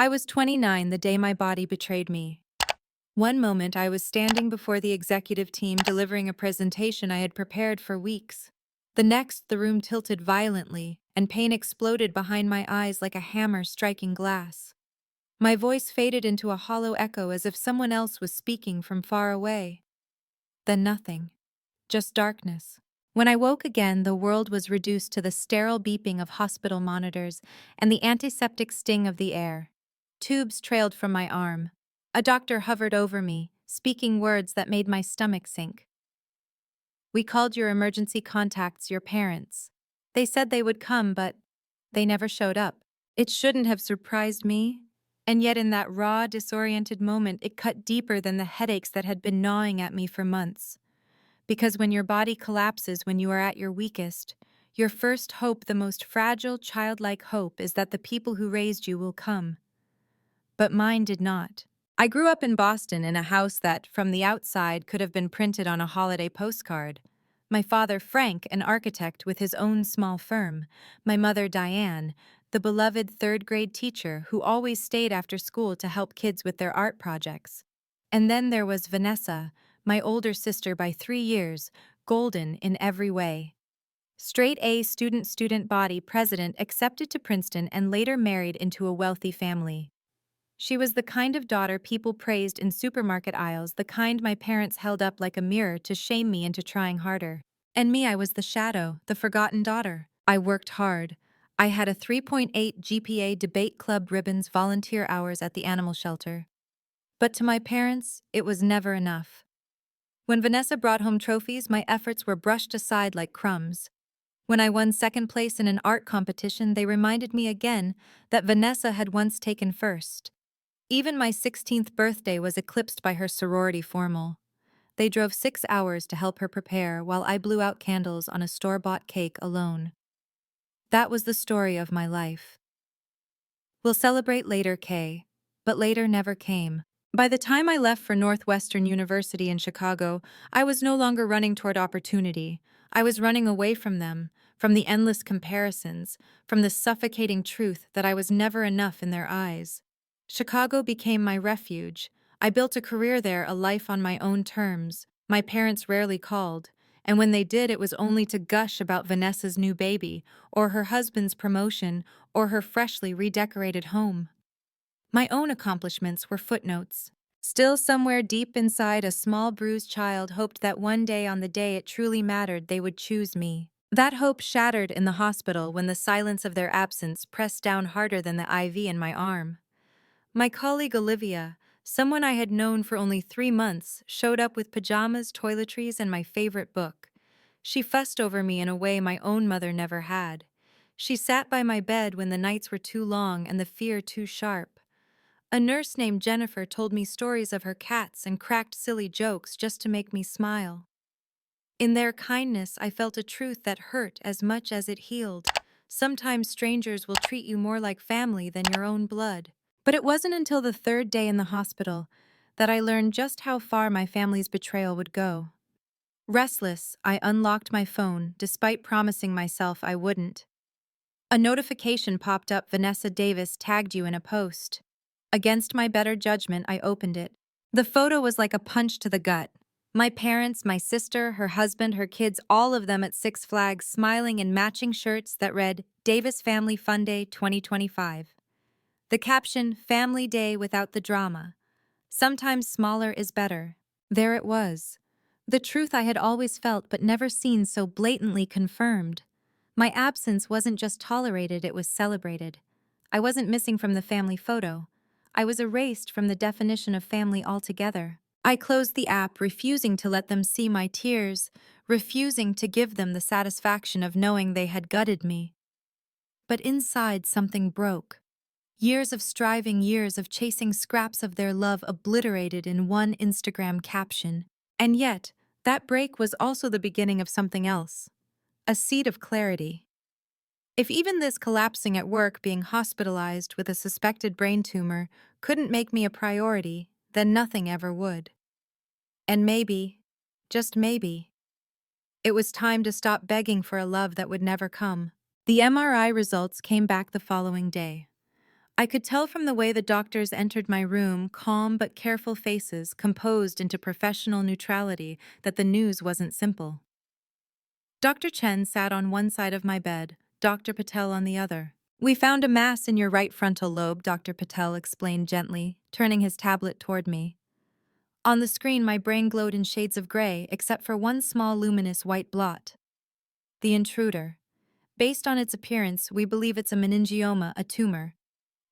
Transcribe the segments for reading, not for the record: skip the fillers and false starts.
I was 29 the day my body betrayed me. One moment I was standing before the executive team delivering a presentation I had prepared for weeks. The next, the room tilted violently, and pain exploded behind my eyes like a hammer striking glass. My voice faded into a hollow echo as if someone else was speaking from far away. Then nothing. Just darkness. When I woke again, the world was reduced to the sterile beeping of hospital monitors and the antiseptic sting of the air. Tubes trailed from my arm. A doctor hovered over me, speaking words that made my stomach sink. "We called your emergency contacts your parents. They said they would come, but they never showed up." It shouldn't have surprised me, and yet in that raw, disoriented moment it cut deeper than the headaches that had been gnawing at me for months. Because when your body collapses when you are at your weakest, your first hope, the most fragile, childlike hope, is that the people who raised you will come. But mine did not. I grew up in Boston in a house that, from the outside, could have been printed on a holiday postcard. My father, Frank, an architect with his own small firm. My mother, Diane, the beloved third-grade teacher who always stayed after school to help kids with their art projects. And then there was Vanessa, my older sister by 3 years, golden in every way. Straight A student body president, accepted to Princeton and later married into a wealthy family. She was the kind of daughter people praised in supermarket aisles, the kind my parents held up like a mirror to shame me into trying harder. And me, I was the shadow, the forgotten daughter. I worked hard. I had a 3.8 GPA, debate club ribbons, volunteer hours at the animal shelter. But to my parents, it was never enough. When Vanessa brought home trophies, my efforts were brushed aside like crumbs. When I won second place in an art competition, they reminded me again that Vanessa had once taken first. Even my 16th birthday was eclipsed by her sorority formal. They drove 6 hours to help her prepare while I blew out candles on a store-bought cake alone. That was the story of my life. "We'll celebrate later, Kay." But later never came. By the time I left for Northwestern University in Chicago, I was no longer running toward opportunity. I was running away from them, from the endless comparisons, from the suffocating truth that I was never enough in their eyes. Chicago became my refuge. I built a career there, a life on my own terms. My parents rarely called, and when they did, it was only to gush about Vanessa's new baby, or her husband's promotion, or her freshly redecorated home. My own accomplishments were footnotes. Still, somewhere deep inside, a small bruised child hoped that one day, on the day it truly mattered, they would choose me. That hope shattered in the hospital when the silence of their absence pressed down harder than the IV in my arm. My colleague Olivia, someone I had known for only 3 months, showed up with pajamas, toiletries, and my favorite book. She fussed over me in a way my own mother never had. She sat by my bed when the nights were too long and the fear too sharp. A nurse named Jennifer told me stories of her cats and cracked silly jokes just to make me smile. In their kindness, I felt a truth that hurt as much as it healed. Sometimes strangers will treat you more like family than your own blood. But it wasn't until the 3rd day in the hospital that I learned just how far my family's betrayal would go. Restless, I unlocked my phone, despite promising myself I wouldn't. A notification popped up: "Vanessa Davis tagged you in a post." Against my better judgment, I opened it. The photo was like a punch to the gut. My parents, my sister, her husband, her kids, all of them at Six Flags, smiling in matching shirts that read, "Davis Family Fun Day 2025. The caption, "Family Day without the drama. Sometimes smaller is better." There it was. The truth I had always felt but never seen so blatantly confirmed. My absence wasn't just tolerated, it was celebrated. I wasn't missing from the family photo. I was erased from the definition of family altogether. I closed the app, refusing to let them see my tears, refusing to give them the satisfaction of knowing they had gutted me. But inside, something broke. Years of striving, years of chasing scraps of their love obliterated in one Instagram caption. And yet, that break was also the beginning of something else. A seed of clarity. If even this collapsing at work, being hospitalized with a suspected brain tumor, couldn't make me a priority, then nothing ever would. And maybe, just maybe, it was time to stop begging for a love that would never come. The MRI results came back the following day. I could tell from the way the doctors entered my room, calm but careful faces composed into professional neutrality, that the news wasn't simple. Dr. Chen sat on one side of my bed, Dr. Patel on the other. "We found a mass in your right frontal lobe," Dr. Patel explained gently, turning his tablet toward me. On the screen, my brain glowed in shades of gray, except for one small luminous white blot. The intruder. Based on its appearance, we believe it's a meningioma, a tumor.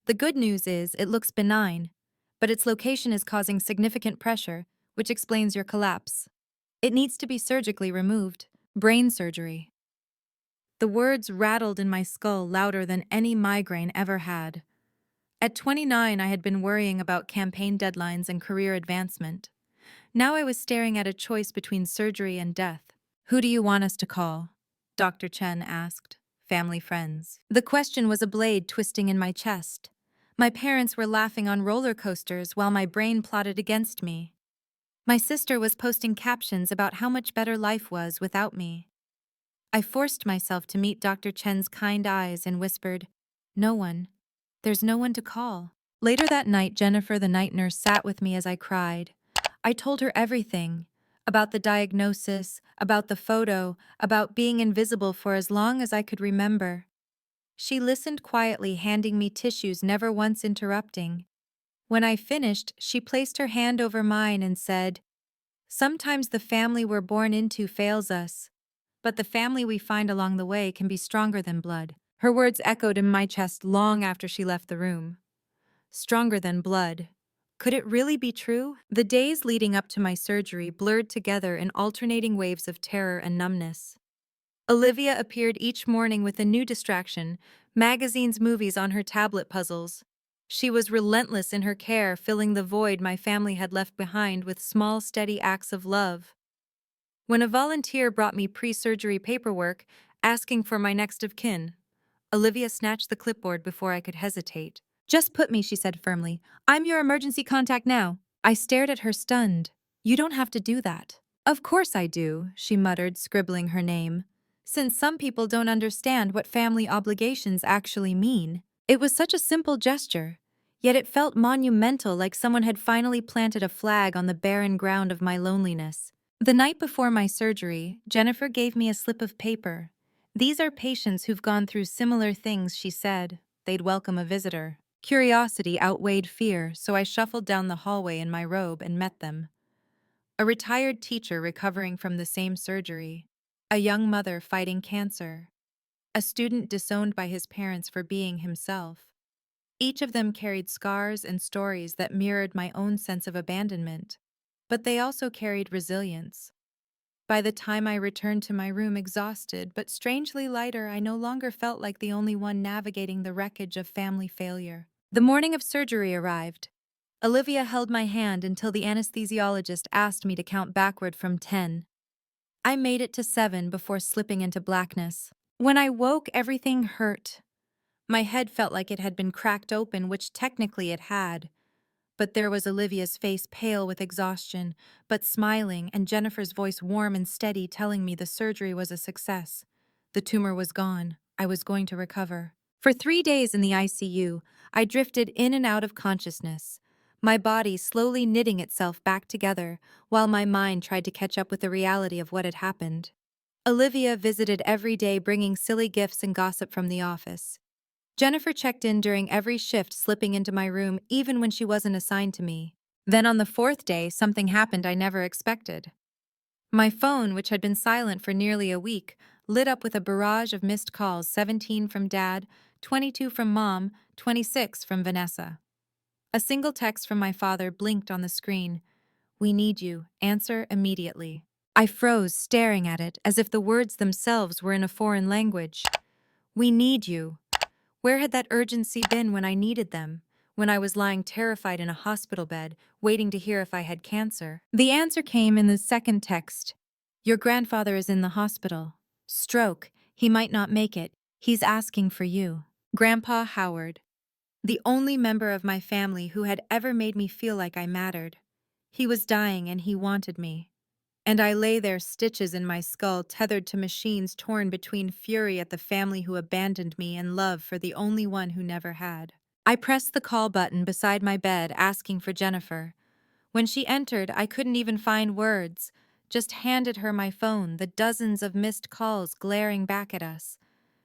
The good news is it looks benign, but its location is causing significant pressure, which explains your collapse. It needs to be surgically removed. Brain surgery. The words rattled in my skull louder than any migraine ever had. At 29, I had been worrying about campaign deadlines and career advancement. Now I was staring at a choice between surgery and death. "Who do you want us to call?" Dr. Chen asked. "Family, friends." The question was a blade twisting in my chest. My parents were laughing on roller coasters while my brain plotted against me. My sister was posting captions about how much better life was without me. I forced myself to meet Dr. Chen's kind eyes and whispered, "No one. There's no one to call." Later that night, Jennifer, the night nurse, sat with me as I cried. I told her everything. About the diagnosis, about the photo, about being invisible for as long as I could remember. She listened quietly, handing me tissues, never once interrupting. When I finished, she placed her hand over mine and said, "Sometimes the family we're born into fails us, but the family we find along the way can be stronger than blood." Her words echoed in my chest long after she left the room. Stronger than blood. Could it really be true? The days leading up to my surgery blurred together in alternating waves of terror and numbness. Olivia appeared each morning with a new distraction, magazines, movies, on her tablet, puzzles. She was relentless in her care, filling the void my family had left behind with small, steady acts of love. When a volunteer brought me pre-surgery paperwork, asking for my next of kin, Olivia snatched the clipboard before I could hesitate. "Just put me," she said firmly. "I'm your emergency contact now." I stared at her, stunned. "You don't have to do that." "Of course I do," she muttered, scribbling her name. "Since some people don't understand what family obligations actually mean." It was such a simple gesture, yet it felt monumental, like someone had finally planted a flag on the barren ground of my loneliness. The night before my surgery, Jennifer gave me a slip of paper. "These are patients who've gone through similar things," she said. "They'd welcome a visitor." Curiosity outweighed fear, so I shuffled down the hallway in my robe and met them. A retired teacher recovering from the same surgery. A young mother fighting cancer. A student disowned by his parents for being himself. Each of them carried scars and stories that mirrored my own sense of abandonment. But they also carried resilience. By the time I returned to my room, exhausted but strangely lighter, I no longer felt like the only one navigating the wreckage of family failure. The morning of surgery arrived. Olivia held my hand until the anesthesiologist asked me to count backward from 10. I made it to 7 before slipping into blackness. When I woke, everything hurt. My head felt like it had been cracked open, which technically it had. But there was Olivia's face, pale with exhaustion, but smiling, and Jennifer's voice warm and steady, telling me the surgery was a success. The tumor was gone. I was going to recover. For 3 days in the ICU, I drifted in and out of consciousness, my body slowly knitting itself back together, while my mind tried to catch up with the reality of what had happened. Olivia visited every day, bringing silly gifts and gossip from the office. Jennifer checked in during every shift, slipping into my room even when she wasn't assigned to me. Then on the 4th day, something happened I never expected. My phone, which had been silent for nearly a week, lit up with a barrage of missed calls: 17 from Dad, 22 from Mom, 26 from Vanessa. A single text from my father blinked on the screen. "We need you. Answer immediately." I froze, staring at it as if the words themselves were in a foreign language. "We need you." Where had that urgency been when I needed them? When I was lying terrified in a hospital bed, waiting to hear if I had cancer? The answer came in the second text. "Your grandfather is in the hospital. Stroke. He might not make it. He's asking for you." Grandpa Howard. The only member of my family who had ever made me feel like I mattered. He was dying and he wanted me. And I lay there, stitches in my skull, tethered to machines, torn between fury at the family who abandoned me and love for the only one who never had. I pressed the call button beside my bed, asking for Jennifer. When she entered, I couldn't even find words, just handed her my phone, the dozens of missed calls glaring back at us.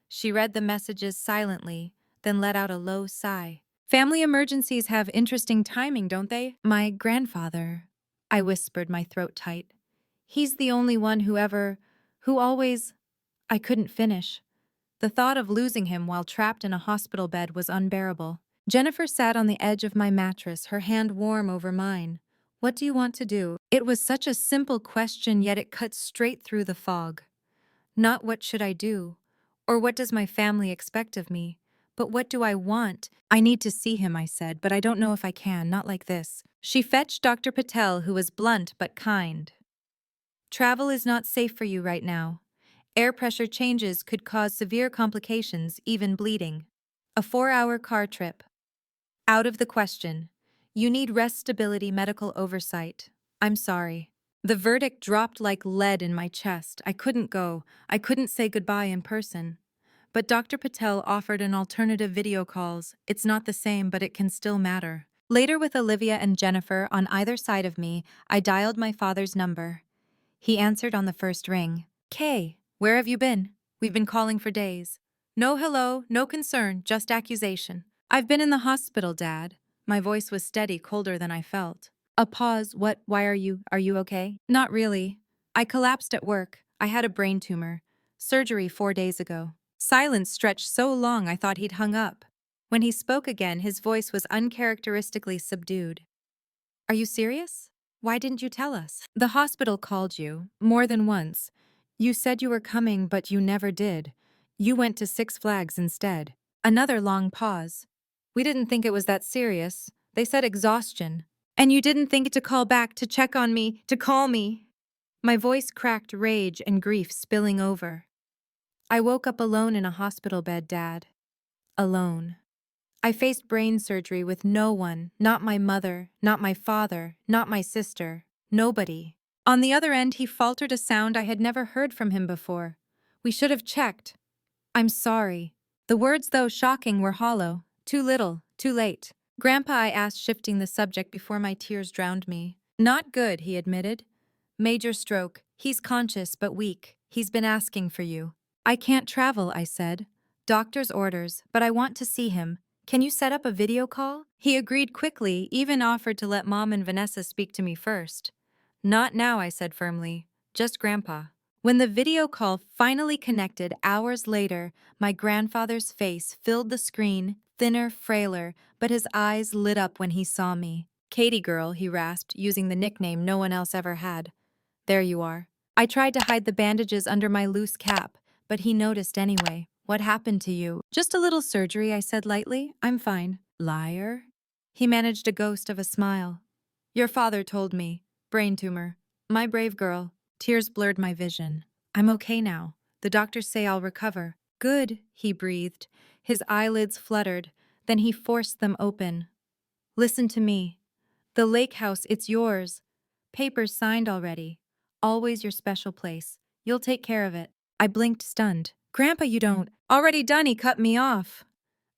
She read the messages silently, then let out a low sigh. Family emergencies have interesting timing, don't they? My grandfather, I whispered, my throat tight. He's the only one who always. I couldn't finish. The thought of losing him while trapped in a hospital bed was unbearable. Jennifer sat on the edge of my mattress, her hand warm over mine. What do you want to do? It was such a simple question, yet it cut straight through the fog. Not what should I do, or what does my family expect of me, but what do I want? I need to see him, I said, but I don't know if I can, not like this. She fetched Dr. Patel, who was blunt but kind. Travel is not safe for you right now. Air pressure changes could cause severe complications, even bleeding. A 4-hour car trip. Out of the question. You need rest, stability, medical oversight. I'm sorry. The verdict dropped like lead in my chest. I couldn't go. I couldn't say goodbye in person. But Dr. Patel offered an alternative: video calls. It's not the same, but it can still matter. Later, with Olivia and Jennifer on either side of me, I dialed my father's number. He answered on the first ring. Kay, where have you been? We've been calling for days. No hello, no concern, just accusation. I've been in the hospital, Dad. My voice was steady, colder than I felt. A pause. What? Why are you okay? Not really. I collapsed at work. I had a brain tumor. Surgery 4 days ago. Silence stretched so long I thought he'd hung up. When he spoke again, his voice was uncharacteristically subdued. Are you serious? Why didn't you tell us? The hospital called you, more than once. You said you were coming, but you never did. You went to Six Flags instead. Another long pause. We didn't think it was that serious. They said exhaustion. And you didn't think to call back, to check on me, to call me. My voice cracked, rage and grief spilling over. I woke up alone in a hospital bed, Dad. Alone. I faced brain surgery with no one, not my mother, not my father, not my sister, nobody. On the other end, he faltered a sound I had never heard from him before. We should have checked. I'm sorry. The words, though shocking, were hollow. Too little, too late. Grandpa, I asked, shifting the subject before my tears drowned me. Not good, he admitted. Major stroke. He's conscious but weak. He's been asking for you. I can't travel, I said. Doctor's orders, but I want to see him. Can you set up a video call? He agreed quickly, even offered to let Mom and Vanessa speak to me first. Not now, I said firmly. Just Grandpa. When the video call finally connected hours later, my grandfather's face filled the screen, thinner, frailer, but his eyes lit up when he saw me. Katie girl, he rasped, using the nickname no one else ever had. There you are. I tried to hide the bandages under my loose cap, but he noticed anyway. What happened to you? Just a little surgery, I said lightly. I'm fine. Liar. He managed a ghost of a smile. Your father told me. Brain tumor. My brave girl. Tears blurred my vision. I'm okay now. The doctors say I'll recover. Good, he breathed. His eyelids fluttered. Then he forced them open. Listen to me. The lake house, it's yours. Papers signed already. Always your special place. You'll take care of it. I blinked, stunned. Grandpa, you don't. Already done, he cut me off.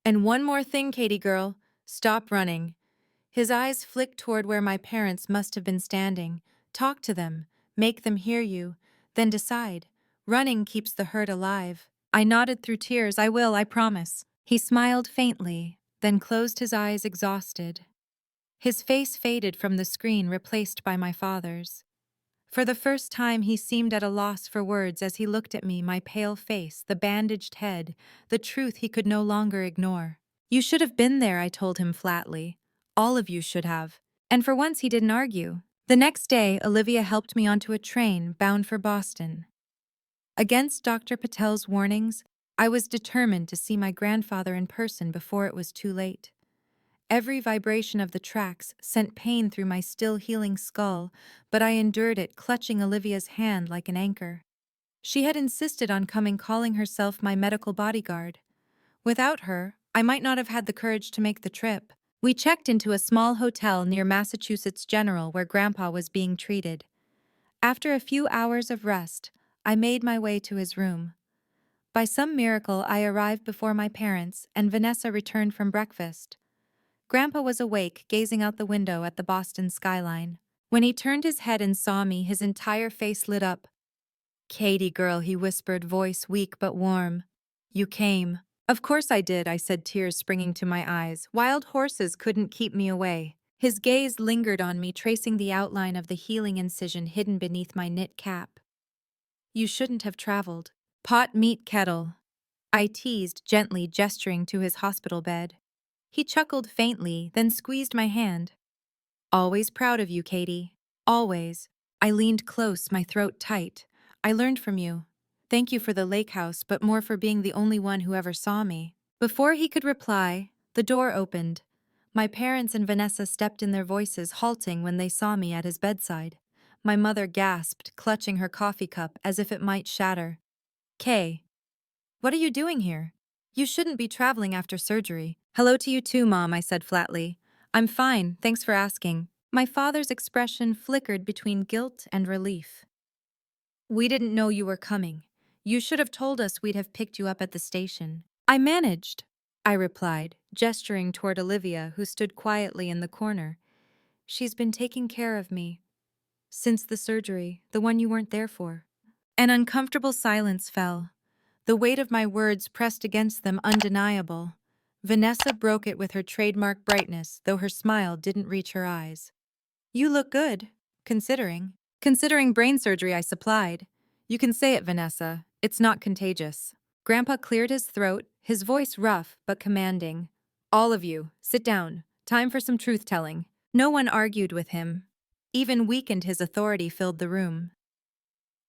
And one more thing, Katie girl. Stop running. His eyes flicked toward where my parents must have been standing. Talk to them. Make them hear you. Then decide. Running keeps the hurt alive. I nodded through tears. I will, I promise. He smiled faintly, then closed his eyes, exhausted. His face faded from the screen, replaced by my father's. For the first time, he seemed at a loss for words as he looked at me, my pale face, the bandaged head, the truth he could no longer ignore. You should have been there, I told him flatly. All of you should have. And for once, he didn't argue. The next day, Olivia helped me onto a train bound for Boston. Against Dr. Patel's warnings, I was determined to see my grandfather in person before it was too late. Every vibration of the tracks sent pain through my still healing skull, but I endured it, clutching Olivia's hand like an anchor. She had insisted on coming, calling herself my medical bodyguard. Without her, I might not have had the courage to make the trip. We checked into a small hotel near Massachusetts General where Grandpa was being treated. After a few hours of rest, I made my way to his room. By some miracle, I arrived before my parents, and Vanessa returned from breakfast. Grandpa was awake, gazing out the window at the Boston skyline. When he turned his head and saw me, his entire face lit up. "Katie girl," he whispered, voice weak but warm. "You came." "Of course I did," I said, tears springing to my eyes. Wild horses couldn't keep me away. His gaze lingered on me, tracing the outline of the healing incision hidden beneath my knit cap. "You shouldn't have traveled." "Pot meet kettle," I teased, gently gesturing to his hospital bed. He chuckled faintly, then squeezed my hand. "Always proud of you, Katie. Always." I leaned close, my throat tight. "I learned from you. Thank you for the lake house, but more for being the only one who ever saw me." Before he could reply, the door opened. My parents and Vanessa stepped in, their voices halting when they saw me at his bedside. My mother gasped, clutching her coffee cup as if it might shatter. "Kay, what are you doing here? You shouldn't be traveling after surgery." "Hello to you too, Mom," I said flatly. "I'm fine, thanks for asking." My father's expression flickered between guilt and relief. "We didn't know you were coming. You should have told us, we'd have picked you up at the station." "I managed," I replied, gesturing toward Olivia, who stood quietly in the corner. "She's been taking care of me since the surgery, the one you weren't there for." An uncomfortable silence fell. The weight of my words pressed against them, undeniable. Vanessa broke it with her trademark brightness, though her smile didn't reach her eyes. "You look good, considering." "Considering brain surgery," I supplied. "You can say it, Vanessa. It's not contagious." Grandpa cleared his throat, his voice rough but commanding. "All of you, sit down. Time for some truth-telling." No one argued with him. Even weakened, his authority filled the room.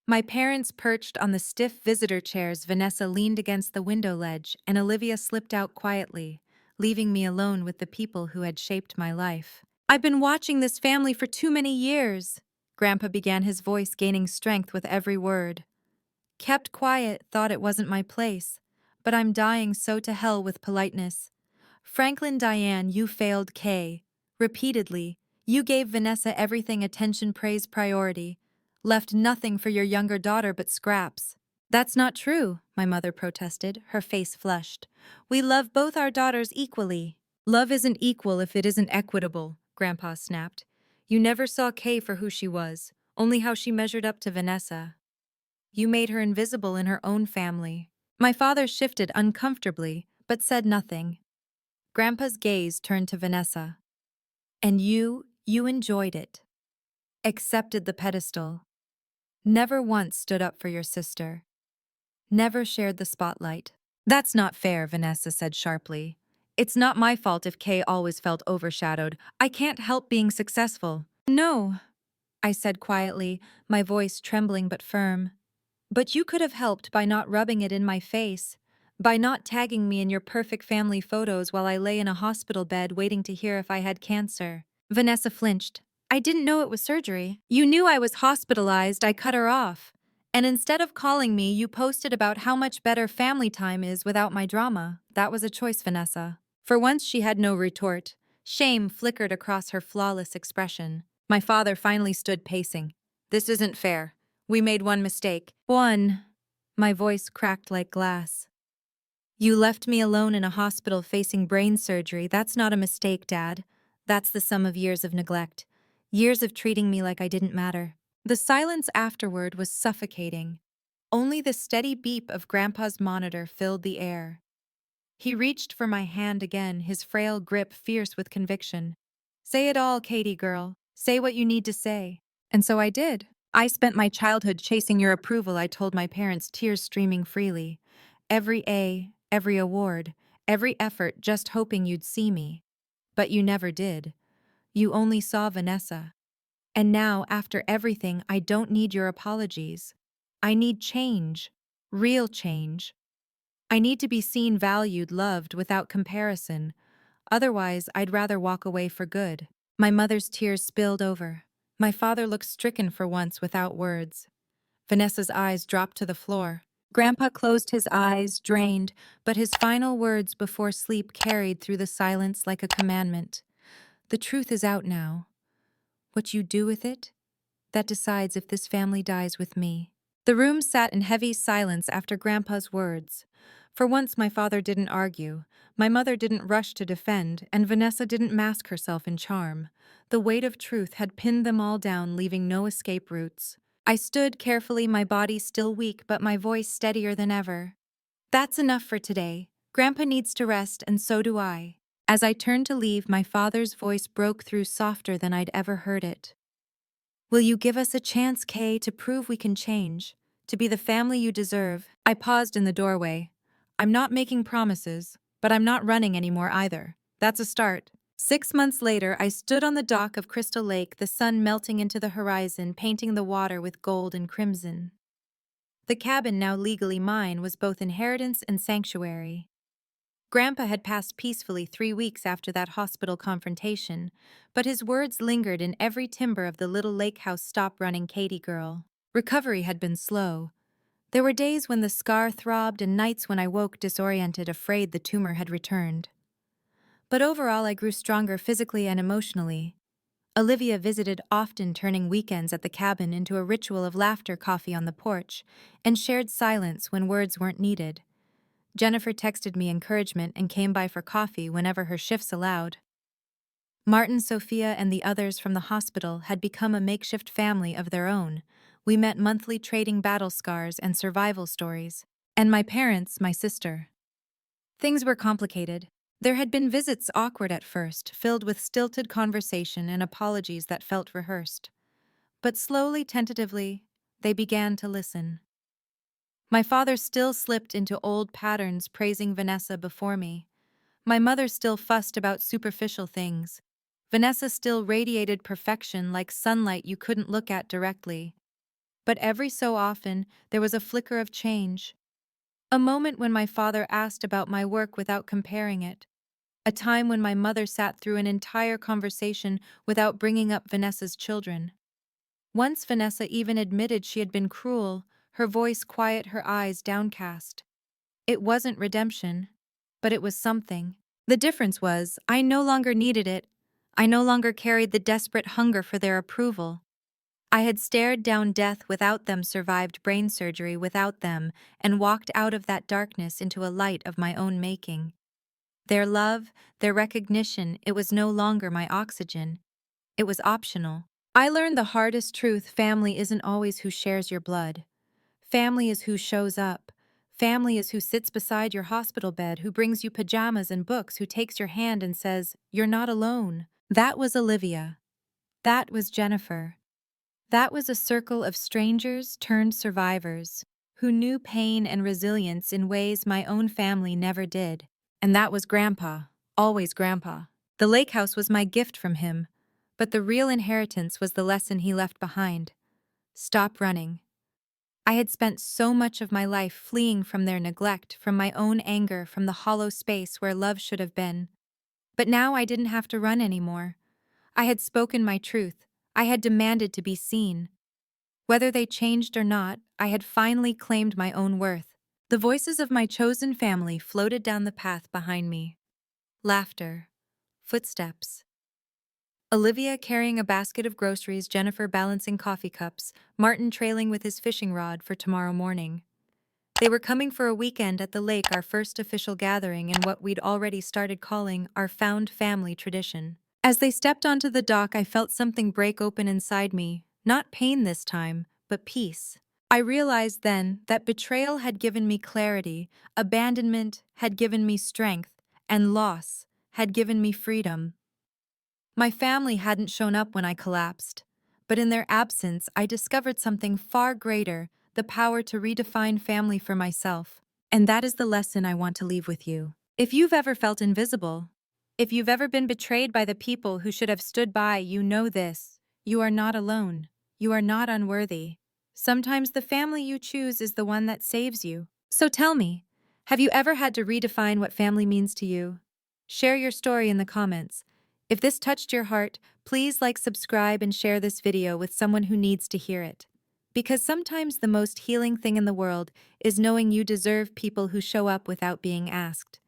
My parents perched on the stiff visitor chairs. Vanessa leaned against the window ledge, and Olivia slipped out quietly, leaving me alone with the people who had shaped my life. "I've been watching this family for too many years," Grandpa began, his voice gaining strength with every word. "Kept quiet, thought it wasn't my place. But I'm dying, so to hell with politeness. Franklin, Diane, you failed Kay. Repeatedly. You gave Vanessa everything, attention, praise, priority. Left nothing for your younger daughter but scraps." "That's not true," my mother protested, her face flushed. "We love both our daughters equally." "Love isn't equal if it isn't equitable," Grandpa snapped. "You never saw Kay for who she was, only how she measured up to Vanessa. You made her invisible in her own family." My father shifted uncomfortably, but said nothing. Grandpa's gaze turned to Vanessa. "And you enjoyed it. Accepted the pedestal. Never once stood up for your sister. Never shared the spotlight." "That's not fair," Vanessa said sharply. "It's not my fault if Kay always felt overshadowed. I can't help being successful." "No," I said quietly, my voice trembling but firm. "But you could have helped by not rubbing it in my face, by not tagging me in your perfect family photos while I lay in a hospital bed waiting to hear if I had cancer." Vanessa flinched. "I didn't know it was surgery." "You knew I was hospitalized," I cut her off. "And instead of calling me, you posted about how much better family time is without my drama." That was a choice, Vanessa. For once she had no retort. Shame flickered across her flawless expression. My father finally stood pacing. "This isn't fair. We made one mistake." "One." My voice cracked like glass. "You left me alone in a hospital facing brain surgery. That's not a mistake, Dad. That's the sum of years of neglect. Years of treating me like I didn't matter." The silence afterward was suffocating. Only the steady beep of Grandpa's monitor filled the air. He reached for my hand again, his frail grip fierce with conviction. "Say it all, Katie girl. Say what you need to say." And so I did. "I spent my childhood chasing your approval," I told my parents, tears streaming freely. "Every A, every award, every effort, just hoping you'd see me. But you never did. You only saw Vanessa. And now, after everything, I don't need your apologies. I need change. Real change. I need to be seen, valued, loved, without comparison. Otherwise, I'd rather walk away for good." My mother's tears spilled over. My father looked stricken for once, without words. Vanessa's eyes dropped to the floor. Grandpa closed his eyes, drained, but his final words before sleep carried through the silence like a commandment. "The truth is out now. What you do with it, that decides if this family dies with me." The room sat in heavy silence after Grandpa's words. For once, my father didn't argue, my mother didn't rush to defend, and Vanessa didn't mask herself in charm. The weight of truth had pinned them all down, leaving no escape routes. I stood carefully, my body still weak but my voice steadier than ever. That's enough for today. Grandpa needs to rest, and so do I. As I turned to leave, my father's voice broke through softer than I'd ever heard it. Will you give us a chance, Kay, to prove we can change? To be the family you deserve? I paused in the doorway. I'm not making promises, but I'm not running anymore either. That's a start. 6 months later, I stood on the dock of Crystal Lake, the sun melting into the horizon, painting the water with gold and crimson. The cabin, now legally mine, was both inheritance and sanctuary. Grandpa had passed peacefully 3 weeks after that hospital confrontation, but his words lingered in every timber of the little lake house stop-running Katie girl. Recovery had been slow. There were days when the scar throbbed and nights when I woke disoriented, afraid the tumor had returned. But overall, I grew stronger physically and emotionally. Olivia visited often, turning weekends at the cabin into a ritual of laughter, coffee on the porch, and shared silence when words weren't needed. Jennifer texted me encouragement and came by for coffee whenever her shifts allowed. Martin, Sophia, and the others from the hospital had become a makeshift family of their own. We met monthly, trading battle scars and survival stories. And my parents, my sister. Things were complicated. There had been visits awkward at first, filled with stilted conversation and apologies that felt rehearsed. But slowly, tentatively, they began to listen. My father still slipped into old patterns, praising Vanessa before me. My mother still fussed about superficial things. Vanessa still radiated perfection like sunlight you couldn't look at directly. But every so often, there was a flicker of change. A moment when my father asked about my work without comparing it. A time when my mother sat through an entire conversation without bringing up Vanessa's children. Once Vanessa even admitted she had been cruel, her voice quiet, her eyes downcast. It wasn't redemption, but it was something. The difference was, I no longer needed it. I no longer carried the desperate hunger for their approval. I had stared down death without them, survived brain surgery without them, and walked out of that darkness into a light of my own making. Their love, their recognition, it was no longer my oxygen. It was optional. I learned the hardest truth: family isn't always who shares your blood. Family is who shows up. Family is who sits beside your hospital bed, who brings you pajamas and books, who takes your hand and says, "You're not alone." That was Olivia. That was Jennifer. That was a circle of strangers turned survivors, who knew pain and resilience in ways my own family never did. And that was Grandpa, always Grandpa. The lake house was my gift from him, but the real inheritance was the lesson he left behind. Stop running. I had spent so much of my life fleeing from their neglect, from my own anger, from the hollow space where love should have been. But now I didn't have to run anymore. I had spoken my truth. I had demanded to be seen. Whether they changed or not, I had finally claimed my own worth. The voices of my chosen family floated down the path behind me. Laughter. Footsteps. Olivia carrying a basket of groceries, Jennifer balancing coffee cups, Martin trailing with his fishing rod for tomorrow morning. They were coming for a weekend at the lake, our first official gathering in what we'd already started calling our found family tradition. As they stepped onto the dock, I felt something break open inside me, not pain this time, but peace. I realized then that betrayal had given me clarity, abandonment had given me strength, and loss had given me freedom. My family hadn't shown up when I collapsed, but in their absence, I discovered something far greater: the power to redefine family for myself. And that is the lesson I want to leave with you. If you've ever felt invisible, if you've ever been betrayed by the people who should have stood by, you know this: you are not alone. You are not unworthy. Sometimes the family you choose is the one that saves you. So tell me, have you ever had to redefine what family means to you? Share your story in the comments. If this touched your heart, please like, subscribe, and share this video with someone who needs to hear it. Because sometimes the most healing thing in the world is knowing you deserve people who show up without being asked.